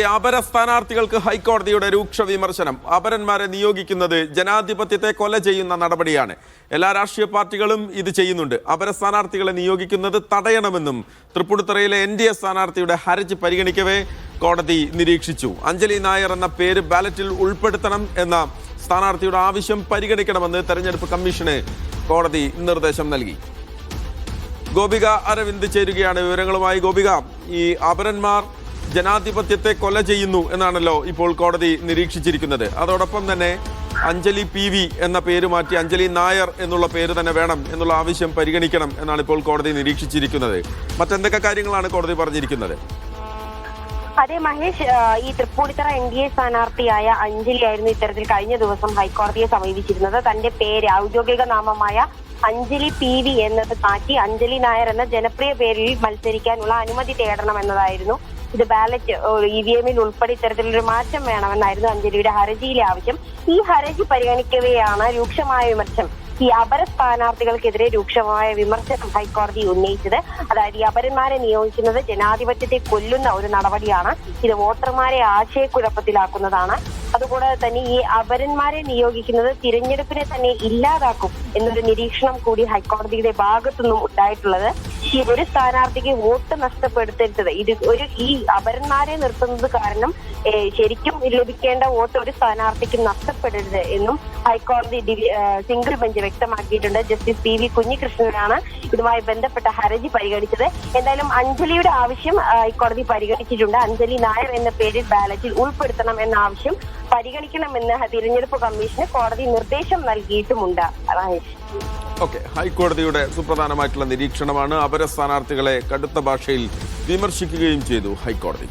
അപര സ്ഥാനാർത്ഥികൾക്ക് ഹൈക്കോടതിയുടെ രൂക്ഷ വിമർശനം. അപരന്മാരെ നിയോഗിക്കുന്നത് ജനാധിപത്യത്തെ കൊല ചെയ്യുന്ന നടപടിയാണ്. എല്ലാ രാഷ്ട്രീയ പാർട്ടികളും ഇത് ചെയ്യുന്നുണ്ട്. അപര സ്ഥാനാർത്ഥികളെ നിയോഗിക്കുന്നത് തടയണമെന്നും തൃപ്പൂണിത്തുറയിലെ NDA സ്ഥാനാർത്ഥിയുടെ ഹർജി പരിഗണിക്കവേ കോടതി നിരീക്ഷിച്ചു. അഞ്ജലി നായർ എന്ന പേര് ബാലറ്റിൽ ഉൾപ്പെടുത്തണം എന്ന സ്ഥാനാർത്ഥിയുടെ ആവശ്യം പരിഗണിക്കണമെന്ന് തെരഞ്ഞെടുപ്പ് കമ്മീഷന് കോടതി നിർദ്ദേശം നൽകി. ഗോപിക അരവിന്ദ് ചേരുകയാണ് വിവരങ്ങളുമായി. ഗോപിക, ഈ അപരന്മാർ ജനാധിപത്യത്തെ കൊല ചെയ്യുന്നു എന്നാണല്ലോ ഇപ്പോൾ കോടതി നിരീക്ഷിച്ചിരിക്കുന്നത്. അതോടൊപ്പം തന്നെ അഞ്ജലി PV എന്ന പേര് മാറ്റി അഞ്ജലി നായർ എന്നുള്ള പേര് തന്നെ വേണം എന്നുള്ള ആവശ്യം പരിഗണിക്കണം എന്നാണ് ഇപ്പോൾ കോടതി നിരീക്ഷിച്ചിരിക്കുന്നത്. മറ്റെന്തൊക്കെ കാര്യങ്ങളാണ് കോടതി പറഞ്ഞിരിക്കുന്നത്? അതെ മഹേഷ്, ഈ തൃപ്പൂണിത്തുറ NDA സ്ഥാനാർത്ഥിയായ അഞ്ജലി ആയിരുന്നു ഇത്തരത്തിൽ കഴിഞ്ഞ ദിവസം ഹൈക്കോടതിയെ സമീപിച്ചിരുന്നത്. തന്റെ പേര് ഔദ്യോഗിക നാമമായ അഞ്ജലി PV എന്നത് മാറ്റി അഞ്ജലി നായർ എന്ന ജനപ്രിയ പേരിൽ മത്സരിക്കാനുള്ള അനുമതി തേടണം എന്നതായിരുന്നു. ഇത് ബാലറ്റ് EVM-ൽ ഉൾപ്പെടെ ഇത്തരത്തിലൊരു മാറ്റം വേണമെന്നായിരുന്നു അഞ്ജലിയുടെ ഹർജിയിലെ ആവശ്യം. ഈ ഹർജി പരിഗണിക്കവെയാണ് രൂക്ഷമായ വിമർശനം. ഈ അപര സ്ഥാനാർത്ഥികൾക്കെതിരെ രൂക്ഷമായ വിമർശനം ഹൈക്കോടതി ഉന്നയിച്ചത്. അതായത് ഈ അപരന്മാരെ നിയോഗിക്കുന്നത് ജനാധിപത്യത്തെ കൊല്ലുന്ന ഒരു നടപടിയാണ്. ഇത് വോട്ടർമാരെ ആശയക്കുഴപ്പത്തിലാക്കുന്നതാണ്. അതുകൂടാതെ തന്നെ ഈ അപരന്മാരെ നിയോഗിക്കുന്നത് തിരഞ്ഞെടുപ്പിനെ തന്നെ ഇല്ലാതാക്കും എന്നൊരു നിരീക്ഷണം കൂടി ഹൈക്കോടതിയുടെ ഭാഗത്തുനിന്നും ഉണ്ടായിട്ടുള്ളത്. ഈ ഒരു സ്ഥാനാർത്ഥിക്ക് വോട്ട് നഷ്ടപ്പെടുത്തരുത്, ഈ അപരന്മാരെ നിർത്തുന്നത് കാരണം ശരിക്കും ലഭിക്കേണ്ട വോട്ട് ഒരു സ്ഥാനാർത്ഥിക്ക് നഷ്ടപ്പെടരുത് എന്നും ഹൈക്കോടതി സിംഗിൾ ബെഞ്ച് വ്യക്തമാക്കിയിട്ടുണ്ട്. ജസ്റ്റിസ് PV കുഞ്ഞികൃഷ്ണനാണ് ഇതുമായി ബന്ധപ്പെട്ട ഹർജി പരിഗണിച്ചത്. എന്തായാലും അഞ്ജലിയുടെ ആവശ്യം ഹൈക്കോടതി പരിഗണിച്ചിട്ടുണ്ട്. അഞ്ജലി നായർ എന്ന പേരിൽ ബാലറ്റിൽ ഉൾപ്പെടുത്തണം എന്ന ആവശ്യം പരിഗണിക്കണമെന്ന് തിരഞ്ഞെടുപ്പ് കമ്മീഷന് കോടതി നിർദ്ദേശം നൽകിയിട്ടുമുണ്ട്. ഹൈക്കോടതിയുടെ സുപ്രധാനമായിട്ടുള്ള നിരീക്ഷണമാണ്. അപര സ്ഥാനാർത്ഥികളെ കടുത്ത ഭാഷയിൽ വിമർശിക്കുകയും ചെയ്തു ഹൈക്കോടതി.